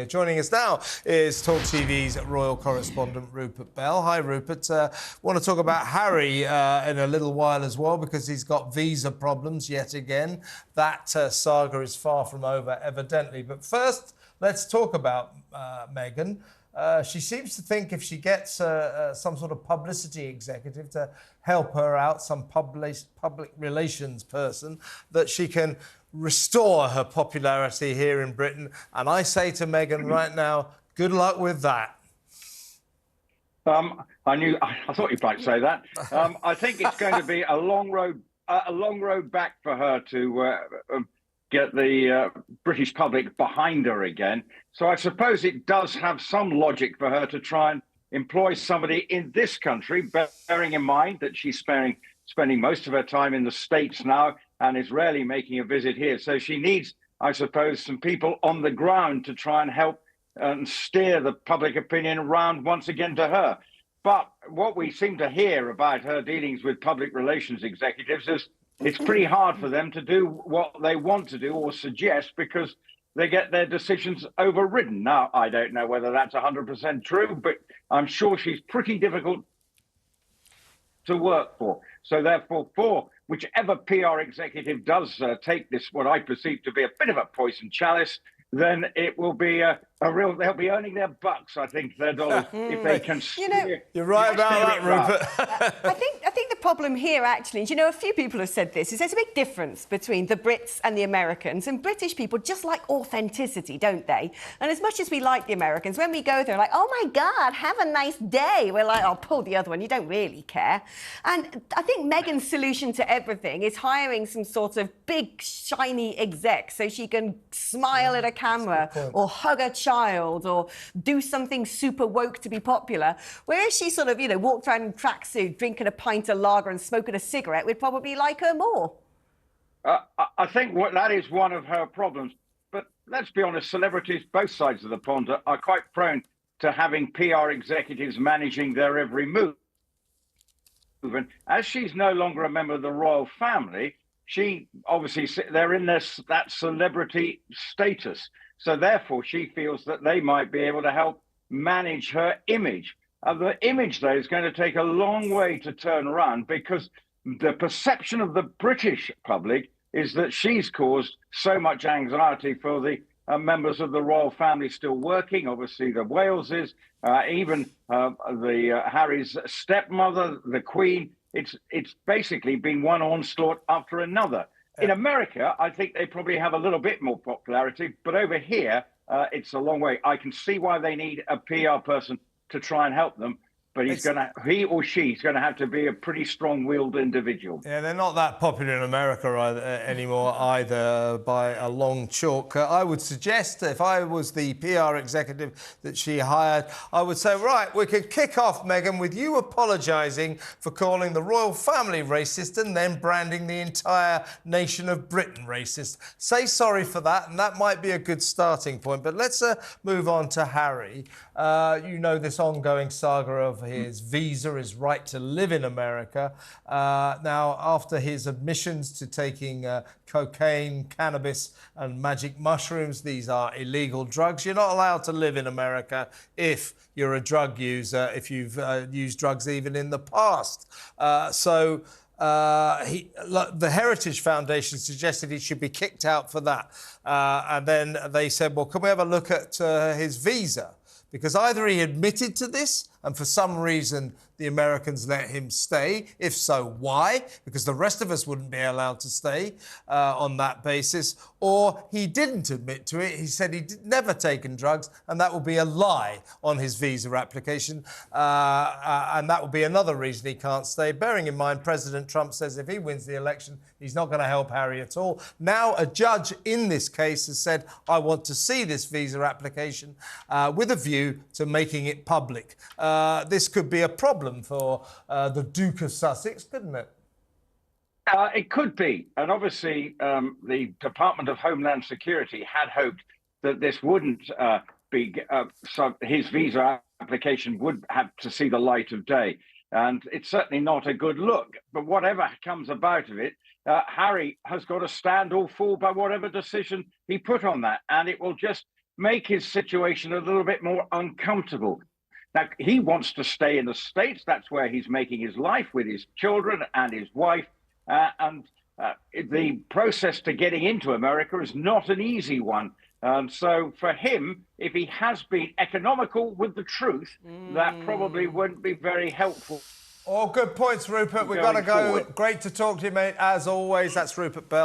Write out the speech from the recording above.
Joining us now is TalkTV's royal correspondent Rupert Bell. Hi, Rupert. Want to talk about Harry in a little while as well, because he's got visa problems yet again. That saga is far from over, evidently. But first, let's talk about Meghan. She seems to think if she gets some sort of publicity executive to help her out, some public relations person, that she can restore her popularity here in Britain. And I say to Meghan right now, good luck with that. I thought you'd like to say that. I think it's going to be a long road back for her to get the British public behind her again. So I suppose it does have some logic for her to try and employ somebody in this country, bearing in mind that she's spending most of her time in the States now and is rarely making a visit here. So she needs, I suppose, some people on the ground to try and help and steer the public opinion around once again to her. But what we seem to hear about her dealings with public relations executives is it's pretty hard for them to do what they want to do or suggest, because they get their decisions overridden. Now, I don't know whether that's 100% true, but I'm sure she's pretty difficult to work for. So therefore, for whichever PR executive does take this, what I perceive to be a bit of a poison chalice, then it will be they'll be earning their bucks, I think, their dollars, if they can. You're right about that, Rupert. I think the problem here, actually, is, a few people have said this, is there's a big difference between the Brits and the Americans, and British people just like authenticity, don't they? And as much as we like the Americans, when we go there, like, oh my God, have a nice day, we're like, oh, pull the other one, you don't really care. And I think Meghan's solution to everything is hiring some sort of big, shiny exec so she can smile at a camera or hug a child or do something super woke to be popular. Whereas she sort of, walked around in tracksuit, drinking a pint of lager and smoking a cigarette, we'd probably like her more. I think that is one of her problems. But let's be honest, celebrities, both sides of the pond, are quite prone to having PR executives managing their every move. And as she's no longer a member of the royal family, she obviously, they're in that celebrity status. So therefore, she feels that they might be able to help manage her image. The image, though, is going to take a long way to turn around, because the perception of the British public is that she's caused so much anxiety for the members of the royal family still working, obviously the Waleses, even Harry's stepmother, the Queen. It's basically been one onslaught after another. In America, I think they probably have a little bit more popularity, but over here, it's a long way. I can see why they need a PR person to try and help them, but he or she's going to have to be a pretty strong-willed individual. Yeah, they're not that popular in America anymore either, by a long chalk. I would suggest, if I was the PR executive that she hired, I would say, right, we could kick off, Meghan, with you apologising for calling the royal family racist and then branding the entire nation of Britain racist. Say sorry for that, and that might be a good starting point. But let's move on to Harry. This ongoing saga of his visa, his right to live in America. Now, after his admissions to taking cocaine, cannabis and magic mushrooms, these are illegal drugs. You're not allowed to live in America if you're a drug user, if you've used drugs even in the past. The Heritage Foundation suggested he should be kicked out for that. And then they said, well, can we have a look at his visa? Because either he admitted to this and for some reason the Americans let him stay. If so, why? Because the rest of us wouldn't be allowed to stay on that basis. Or he didn't admit to it. He said he'd never taken drugs, and that would be a lie on his visa application. And that would be another reason he can't stay. Bearing in mind, President Trump says if he wins the election, he's not going to help Harry at all. Now, a judge in this case has said, I want to see this visa application with a view to making it public. This could be a problem for the Duke of Sussex, couldn't it? It could be. And obviously, the Department of Homeland Security had hoped that this wouldn't be, his visa application would have to see the light of day. And it's certainly not a good look. But whatever comes about of it, Harry has got to stand or fall by whatever decision he put on that. And it will just make his situation a little bit more uncomfortable. Now, he wants to stay in the States. That's where he's making his life with his children and his wife. The process to getting into America is not an easy one. So for him, if he has been economical with the truth, that probably wouldn't be very helpful. All good points, Rupert. We've got to go. Forward. Great to talk to you, mate. As always, that's Rupert Bell.